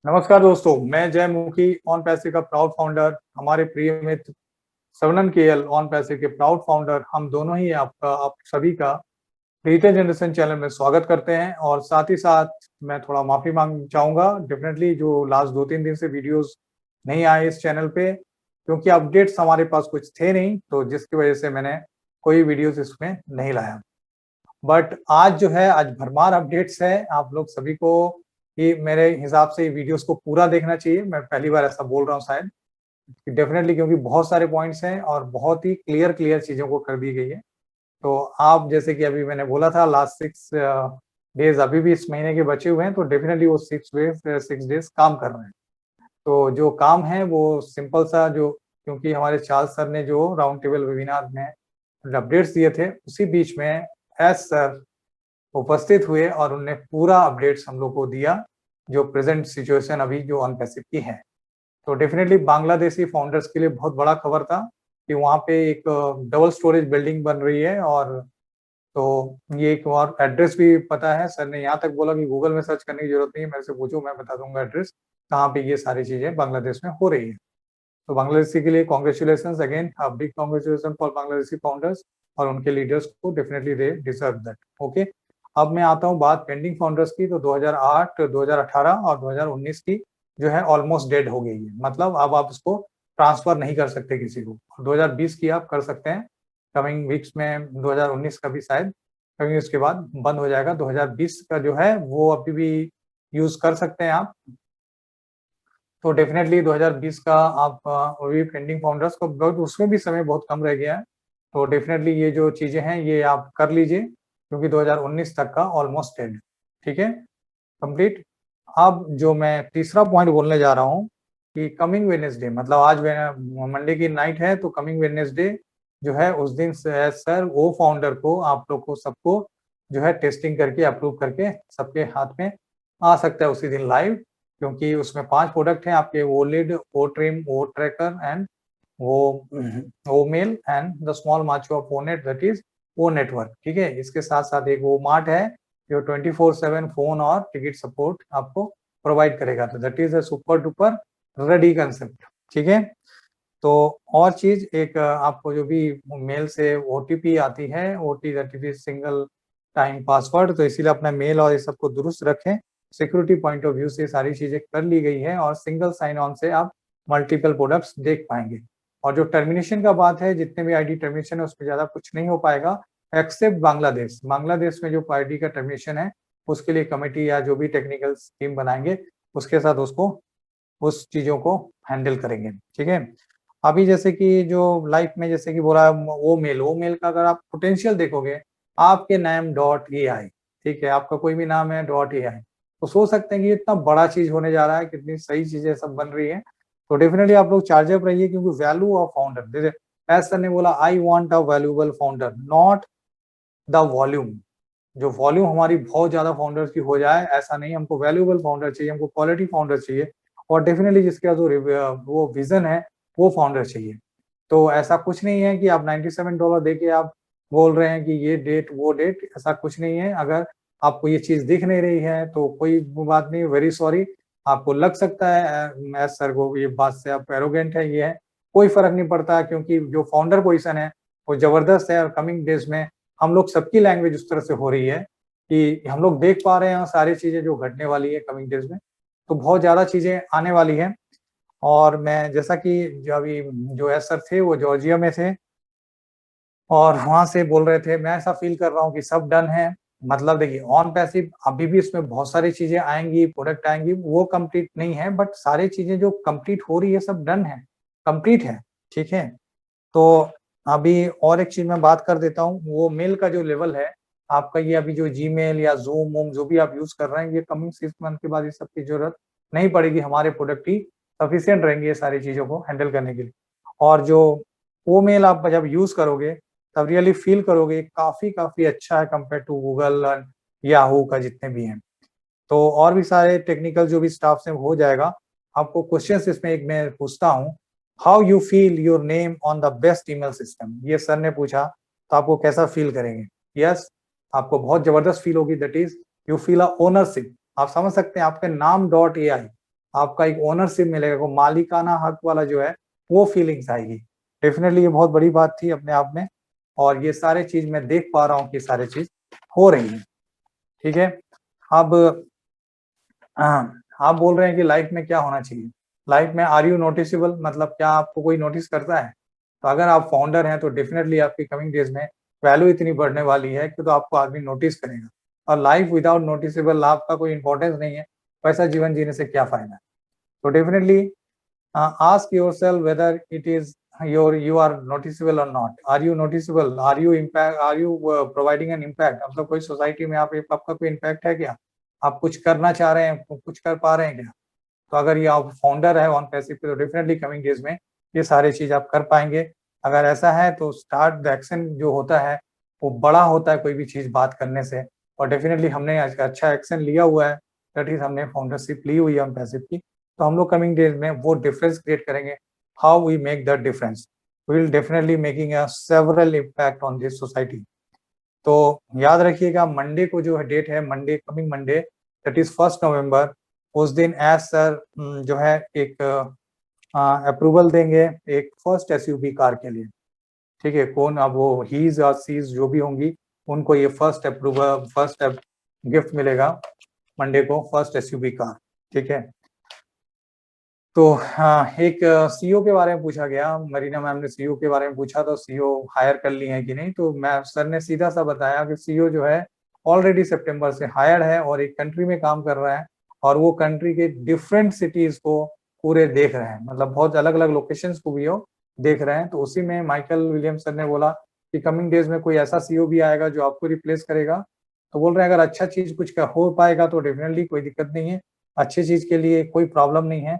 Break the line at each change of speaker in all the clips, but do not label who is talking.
नमस्कार दोस्तों, मैं जय मुखी ऑन पैसे का प्राउड फाउंडर, हमारे प्रिय मित्र श्रवणन केएल ऑन पैसे के प्राउड फाउंडर, हम दोनों ही आप सभी का डिजिटल जनरेशन चैनल में स्वागत करते हैं। और साथ ही साथ मैं थोड़ा माफी मांग चाहूंगा डेफिनेटली जो लास्ट 2-3 दिन से वीडियोस नहीं आए इस चैनल पे, क्योंकि अपडेट्स हमारे पास कुछ थे नहीं, तो जिसकी वजह से मैंने कोई वीडियोस इसमें नहीं लाया। बट आज जो है, आज भरमार अपडेट्स है आप लोग सभी को कि मेरे हिसाब से वीडियोस को पूरा देखना चाहिए। मैं पहली बार ऐसा बोल रहा हूँ शायद, डेफिनेटली, क्योंकि बहुत सारे पॉइंट्स हैं और बहुत ही क्लियर क्लियर चीजों को कर दी गई है। तो आप जैसे कि अभी मैंने बोला था लास्ट 6 डेज अभी भी इस महीने के बचे हुए हैं, तो डेफिनेटली वो 6 डेज काम कर रहे हैं। तो जो काम है वो सिंपल सा, जो क्योंकि हमारे चार्ल्स सर ने जो राउंड टेबल वेबिनार में अपडेट्स दिए थे, उसी बीच में एस सर उपस्थित हुए और उनने पूरा अपडेट्स हम लोग को दिया, जो प्रेजेंट सिचुएशन अभी जो ऑन पैसिव की है। तो डेफिनेटली बांग्लादेशी फाउंडर्स के लिए बहुत बड़ा खबर था कि वहाँ पे एक डबल स्टोरेज बिल्डिंग बन रही है। और तो ये एक और एड्रेस भी पता है, सर ने यहाँ तक बोला कि गूगल में सर्च करने की जरूरत नहीं है, मेरे से पूछो मैं बता दूंगा एड्रेस कहाँ पे ये सारी चीजें बांग्लादेश में हो रही है। तो बांग्लादेशी के लिए congratulation again, big congratulation for Bangladeshi founders और उनके लीडर्स को, definitely they deserve that. Okay, अब मैं आता हूँ बात पेंडिंग फाउंडर्स की। तो 2008, 2018 और 2019 की जो है ऑलमोस्ट डेड हो गई है, मतलब अब आप उसको ट्रांसफर नहीं कर सकते किसी को। 2020 की आप कर सकते हैं, कमिंग वीक्स में 2019 का भी शायद कमिंग, उसके बाद बंद हो जाएगा। 2020 का जो है वो अभी भी यूज कर सकते हैं आप। तो डेफिनेटली 2020 का आप अभी पेंडिंग फाउंडर्स को, उसमें भी समय बहुत कम रह गया है। तो डेफिनेटली ये जो चीजें हैं ये आप कर लीजिए, क्योंकि 2019 तक का ऑलमोस्ट एंड, ठीक है, कंप्लीट। अब जो मैं तीसरा पॉइंट बोलने जा रहा हूँ कि कमिंग वेडनेसडे, मतलब आज मंडे की नाइट है, तो कमिंग वेडनेसडे जो है उस दिन सर वो फाउंडर को, आप लोग को सबको जो है टेस्टिंग करके अप्रूव करके सबके हाथ में आ सकता है उसी दिन लाइव, क्योंकि उसमें 5 प्रोडक्ट हैं आपके, वो लीड, वो ट्रिम, वो ट्रैकर एंड वो male and the small macho of वो नेट, दैट इज वो नेटवर्क। ठीक है, इसके साथ साथ एक वो मार्ट है जो 24/7 फोन और टिकट सपोर्ट आपको प्रोवाइड करेगा। तो that is a super duper ready concept. ठीक है, तो और चीज एक, आपको जो भी मेल से ओटीपी आती है, ओटीपी सिंगल टाइम पासवर्ड, तो इसीलिए अपना मेल और ये सबको दुरुस्त रखें। सिक्योरिटी पॉइंट ऑफ व्यू से सारी चीजें कर ली गई है और सिंगल साइन ऑन से आप मल्टीपल प्रोडक्ट्स देख पाएंगे। और जो टर्मिनेशन का बात है, जितने भी आईडी टर्मिनेशन है उसमें ज्यादा कुछ नहीं हो पाएगा, एक्सेप्ट बांग्लादेश। बांग्लादेश में जो आईडी का टर्मिनेशन है उसके लिए कमेटी या जो भी टेक्निकल टीम बनाएंगे उसके साथ उसको, उस चीजों को हैंडल करेंगे। ठीक है, अभी जैसे कि जो लाइफ में जैसे कि बोला, वो मेल का अगर आप पोटेंशियल देखोगे, आपके नाम .ai, ठीक है, आपका कोई भी नाम है .ai, तो सोच सकते हैं कि इतना बड़ा चीज होने जा रहा है, कितनी सही चीजें सब बन रही है। तो डेफिनेटली आप लोग चार्ज अप रहिए, क्योंकि वैल्यू ऑफ फाउंडर, जैसे एज सर ने बोला, I want a valuable founder, not the volume. जो वॉल्यूम हमारी बहुत ज्यादा फाउंडर्स की हो जाए, ऐसा नहीं, हमको वैल्यूएबल फाउंडर चाहिए, हमको क्वालिटी फाउंडर चाहिए, और डेफिनेटली जिसका जो वो विजन है वो फाउंडर चाहिए। तो ऐसा कुछ नहीं है कि आप $97 दे के आप बोल रहे हैं कि ये डेट वो डेट, ऐसा कुछ नहीं है। अगर आपको ये चीज दिख नहीं रही है तो कोई बात नहीं, वेरी सॉरी। आपको लग सकता है मैं सर को ये बात से आप एरोगेंट है, ये है, कोई फर्क नहीं पड़ता, क्योंकि जो फाउंडर पोजीशन है वो जबरदस्त है। और कमिंग डेज में हम लोग सबकी लैंग्वेज उस तरह से हो रही है कि हम लोग देख पा रहे हैं सारी चीजें जो घटने वाली है कमिंग डेज में, तो बहुत ज्यादा चीजें आने वाली है। और मैं जैसा कि जो अभी जो एस सर थे वो जॉर्जिया में थे और वहां से बोल रहे थे, मैं ऐसा फील कर रहा हूँ कि सब डन है। मतलब देखिए, ऑन पैसिव अभी भी इसमें बहुत सारी चीजें आएंगी, प्रोडक्ट आएंगी, वो कंप्लीट नहीं है, बट सारी चीजें जो कंप्लीट हो रही है सब डन है, कंप्लीट है। ठीक है, तो अभी और एक चीज मैं बात कर देता हूँ, वो मेल का जो लेवल है आपका, ये अभी जो जीमेल या जूम वूम जो भी आप यूज कर रहे हैं, ये कमिंग 6 मंथ के बाद ये सब की जरूरत नहीं पड़ेगी, हमारे प्रोडक्ट ही सफिशियंट रहेंगे ये सारी चीजों को हैंडल करने के लिए। और जो वो मेल आप जब यूज करोगे तब रियली फील करोगे काफी काफी अच्छा है कंपेयर टू गूगल और याहू का जितने भी हैं। तो और भी सारे टेक्निकल जो भी स्टाफ से हो जाएगा। आपको क्वेश्चंस इसमें एक मैं पूछता हूँ, how you feel your name on the best email system, ये सर ने पूछा, तो आपको कैसा फील करेंगे? यस, आपको बहुत जबरदस्त फील होगी, that is you feel a ownership. आप समझ सकते हैं आपके नाम .ai आपका एक ओनरशिप मिलेगा, वो मालिकाना हक वाला जो है वो फीलिंग्स आएगी। डेफिनेटली ये बहुत बड़ी बात थी अपने आप में, और ये सारे चीज मैं देख पा रहा हूँ कि सारे चीज हो रही है। ठीक है, अब आप बोल रहे हैं कि लाइफ में क्या होना चाहिए, लाइफ में आर यू नोटिसेबल, मतलब क्या आपको कोई नोटिस करता है? तो अगर आप फाउंडर हैं तो डेफिनेटली आपकी कमिंग डेज में वैल्यू इतनी बढ़ने वाली है कि तो आपको आदमी नोटिस करेगा। और लाइफ विदाउट नोटिसेबल लाभ का कोई इंपॉर्टेंस नहीं है, वैसा जीवन जीने से क्या फायदा है? तो definitely ask yourself whether it is you are noticeable or not. Are you noticeable? Are you impact? Are you providing an impact? मतलब कोई सोसाइटी में आपका कोई इम्पैक्ट है क्या? आप कुछ करना चाह रहे हैं, कुछ कर पा रहे हैं क्या? तो अगर ये आप फाउंडर है ऑन पैसिव पे, तो डेफिनेटली कमिंग डेज में ये सारी चीज आप कर पाएंगे। अगर ऐसा है तो स्टार्ट द एक्शन जो होता है वो बड़ा होता है कोई भी चीज बात करने से, और डेफिनेटली हमने आज का अच्छा एक्शन लिया हुआ है, दैट इज हमने फाउंडरशिप ली हुई है ऑन पैसिव की। तो हम लोग कमिंग डेज में वो डिफरेंस क्रिएट करेंगे, how we make that difference, we will definitely making a several impact on this society. तो याद रखिएगा मंडे को जो है डेट है, Monday coming Monday that is 1 November, उस दिन एज सर जो है एक अप्रूवल देंगे एक फर्स्ट एसयूवी कार के लिए। ठीक है, कौन अब वो हीज और सीज जो भी होंगी उनको ये फर्स्ट अप्रूवल फर्स्ट गिफ्ट मिलेगा मंडे को, फर्स्ट एसयूवी कार। ठीक है, तो हाँ, एक सीईओ के बारे में पूछा गया, मरीना मैम ने सीईओ के बारे में पूछा, तो सीईओ हायर कर ली है कि नहीं, तो मैं सर ने सीधा सा बताया कि सीईओ जो है ऑलरेडी सितंबर से हायर है और एक कंट्री में काम कर रहा है, और वो कंट्री के डिफरेंट सिटीज को पूरे देख रहे हैं, मतलब बहुत अलग अलग लोकेशंस को भी वो देख रहे हैं। तो उसी में माइकल विलियम्स सर ने बोला कि कमिंग डेज में कोई ऐसा सीईओ भी आएगा जो आपको रिप्लेस करेगा। तो बोल रहे हैं अगर अच्छा चीज कुछ का हो पाएगा तो डेफिनेटली कोई दिक्कत नहीं है, अच्छी चीज के लिए कोई प्रॉब्लम नहीं है।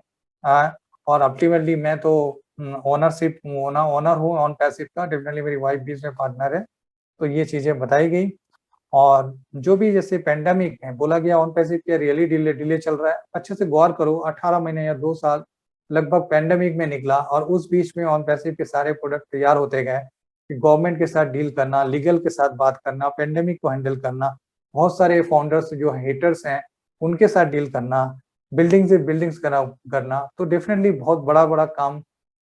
और अल्टीमेटली मैं तो ओनरशिप ओनर हूँ ऑन पैसिव का, डेफिनेटली मेरी वाइफ भी इसमें पार्टनर है। तो ये चीजें बताई गई, और जो भी जैसे पेंडेमिक है बोला गया ऑन पैसिव के रियली डिले डिले चल रहा है, अच्छे से गौर करो, 18 महीने या 2 साल लगभग पेंडेमिक में निकला, और उस बीच में ऑन पैसिव के सारे प्रोडक्ट तैयार होते गए कि गवर्नमेंट के साथ डील करना, लीगल के साथ बात करना, पेंडेमिक को हैंडल करना, बहुत सारे फाउंडर्स जो हेटर्स हैं उनके साथ डील करना, बिल्डिंग से बिल्डिंग्स करना। तो डेफिनेटली बहुत बड़ा बड़ा काम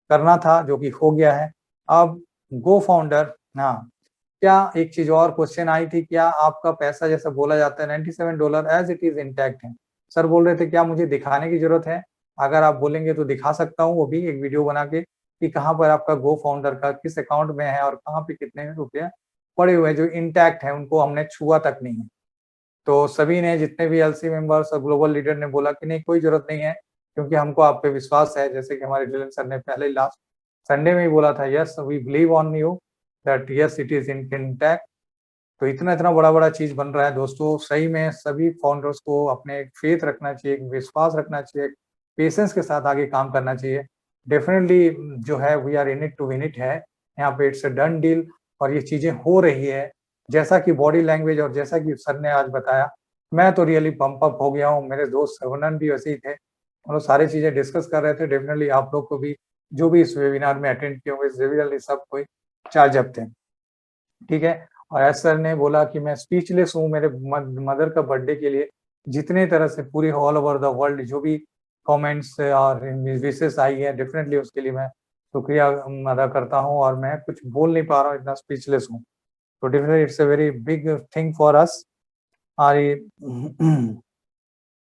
करना था जो कि हो गया है। अब गो फाउंडर, हाँ, क्या एक चीज और क्वेश्चन आई थी, क्या आपका पैसा जैसा बोला जाता है $97 एज इट इज इंटैक्ट है? सर बोल रहे थे क्या मुझे दिखाने की जरूरत है? अगर आप बोलेंगे तो दिखा सकता हूँ वो भी एक वीडियो बना के कि कहाँ पर आपका गो फाउंडर का किस अकाउंट में है और कहाँ पे कितने रुपये पड़े हुए हैं जो इंटैक्ट है, उनको हमने छुआ तक नहीं है। तो सभी ने, जितने भी एलसी मेंबर्स और ग्लोबल लीडर ने बोला कि नहीं कोई जरूरत नहीं है, क्योंकि हमको आप पे विश्वास है, जैसे कि हमारे ड्रिलन सर ने पहले लास्ट संडे में ही बोला था, yes we believe on you that yes it is intact. तो इतना इतना बड़ा बड़ा चीज बन रहा है दोस्तों, सही में सभी फाउंडर्स को अपने फेथ रखना चाहिए, विश्वास रखना चाहिए, पेशेंस के साथ आगे काम करना चाहिए। डेफिनेटली जो है we are in it to win it है, यहाँ पे इट्स अ डन डील, और ये चीजें हो रही है जैसा कि बॉडी लैंग्वेज और जैसा कि सर ने आज बताया। मैं तो रियली पंप अप हो गया हूँ, मेरे दोस्त सर्वनन भी वैसे ही थे, हम लोग सारी चीजें डिस्कस कर रहे थे। डेफिनेटली आप लोग को भी जो भी इस वेबिनार में अटेंड किए होंगे, डेफिनेटली सब कोई चार्ज अप थे। ठीक है, और एस सर ने बोला कि मैं स्पीचलेस हूँ मेरे मदर का बर्थडे के लिए, जितने तरह से पूरे ऑल ओवर द वर्ल्ड जो भी कमेंट्स और विशेष आई है, डेफिनेटली उसके लिए मैं शुक्रिया अदा करता हूँ, और मैं कुछ बोल नहीं पा रहा हूँ, इतना स्पीचलेस हूँ। तो definitely it's a very big thing for us. और ये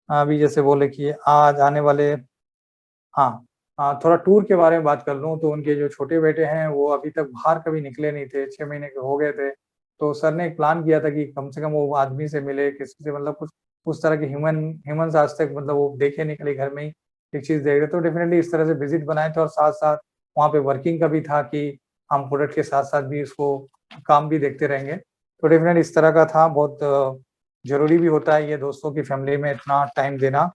अभी जैसे बोले कि आज आने वाले, हाँ, थोड़ा टूर के बारे में बात कर लूँ तो उनके जो छोटे बेटे हैं वो अभी तक बाहर कभी निकले नहीं थे, 6 महीने के हो गए थे। तो सर ने एक प्लान किया था कि कम से कम वो आदमी से मिले, किसी से, मतलब कुछ उस तरह के ह्यूमन आज तक मतलब वो देखे नहीं, खाली घर में ही एक चीज देख रहे। तो डेफिनेटली इस तरह से विजिट बनाए थे, और साथ साथ वहाँ पे वर्किंग का भी था कि हम प्रोडक्ट के साथ साथ भी इसको काम भी देखते रहेंगे। तो डेफिनेटली इस तरह का था, बहुत जरूरी भी होता है ये दोस्तों की फैमिली में इतना टाइम देना।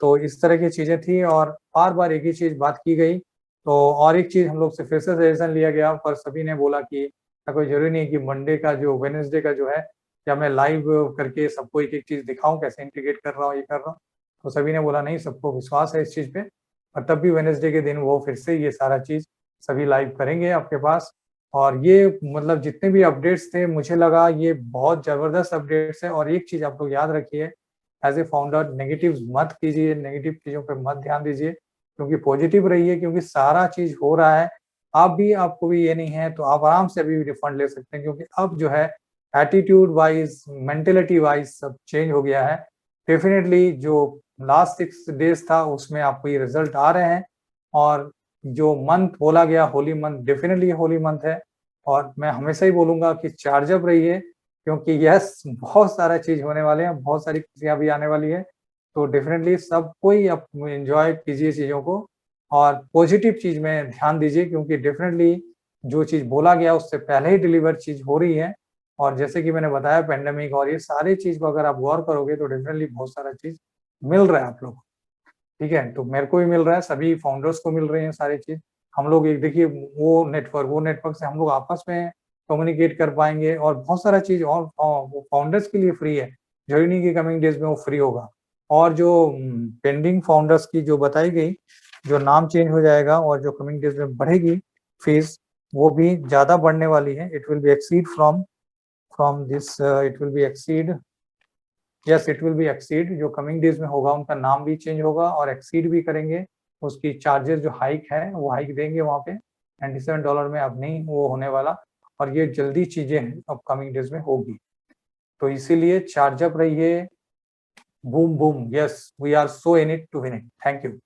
तो इस तरह की चीजें थी, और बार बार एक ही चीज बात की गई। तो और एक चीज हम लोग से फिर से सजेशन लिया गया, पर सभी ने बोला कि कोई जरूरी नहीं कि मंडे का जो वेनेसडे का जो है, क्या मैं लाइव करके सबको एक एक चीज दिखाऊं, कैसे इंटीग्रेट कर रहा हूँ, ये कर रहा हूँ। तो सभी ने बोला नहीं, सबको विश्वास है इस चीज पे, और तब भी वेनेसडे के दिन वो फिर से ये सारा चीज सभी लाइव करेंगे आपके पास। और ये मतलब जितने भी अपडेट्स थे मुझे लगा ये बहुत जबरदस्त अपडेट्स है। और एक चीज आप लोग याद रखिए एज ए फाउंडर नेगेटिव मत कीजिए, नेगेटिव चीजों पे मत ध्यान दीजिए, क्योंकि पॉजिटिव रहिए, क्योंकि सारा चीज हो रहा है। आपको भी ये नहीं है तो आप आराम से अभी रिफंड ले सकते हैं, क्योंकि अब जो है एटीट्यूड वाइज, मेंटेलिटी वाइज सब चेंज हो गया है। डेफिनेटली जो लास्ट 6 डेज था उसमें आपको ये रिजल्ट आ रहे हैं, और जो मंथ बोला गया Holi month, definitely Holi month है। और मैं हमेशा ही बोलूंगा कि चार्ज अप रहिए, क्योंकि यस बहुत सारा चीज होने वाले हैं, बहुत सारी खुशियां भी आने वाली है। तो डेफिनेटली सब कोई आप एंजॉय कीजिए चीजों को, और पॉजिटिव चीज में ध्यान दीजिए, क्योंकि डेफिनेटली जो चीज बोला गया उससे पहले ही डिलीवर चीज हो रही है। और जैसे कि मैंने बताया पेंडेमिक और ये सारी चीज को अगर आप गौर करोगे तो डेफिनेटली बहुत सारा चीज मिल रहा है आप लोग को, ठीक है। तो मेरे को भी मिल रहा है, सभी फाउंडर्स को मिल रही है सारी चीज। हम लोग एक देखिए वो नेटवर्क से हम लोग आपस में कम्युनिकेट कर पाएंगे, और बहुत सारा चीज और फाउंडर्स के लिए फ्री है, जरूरी नहीं कि कमिंग डेज में वो फ्री होगा। और जो पेंडिंग फाउंडर्स की जो बताई गई, जो नाम चेंज हो जाएगा और जो कमिंग डेज में बढ़ेगी फीस, वो भी ज्यादा बढ़ने वाली है। It will be exceed from this, it will be exceed, yes it will be exceed. जो कमिंग डेज में होगा उनका नाम भी चेंज होगा और एक्सीड भी करेंगे। उसकी चार्जेस जो हाइक है वो हाइक देंगे वहाँ पे, $97 में अब नहीं वो होने वाला, और ये जल्दी चीजें अपकमिंग डेज में होगी। तो इसीलिए चार्ज अप रहिए, boom boom, yes we are so in it to win it. Thank you.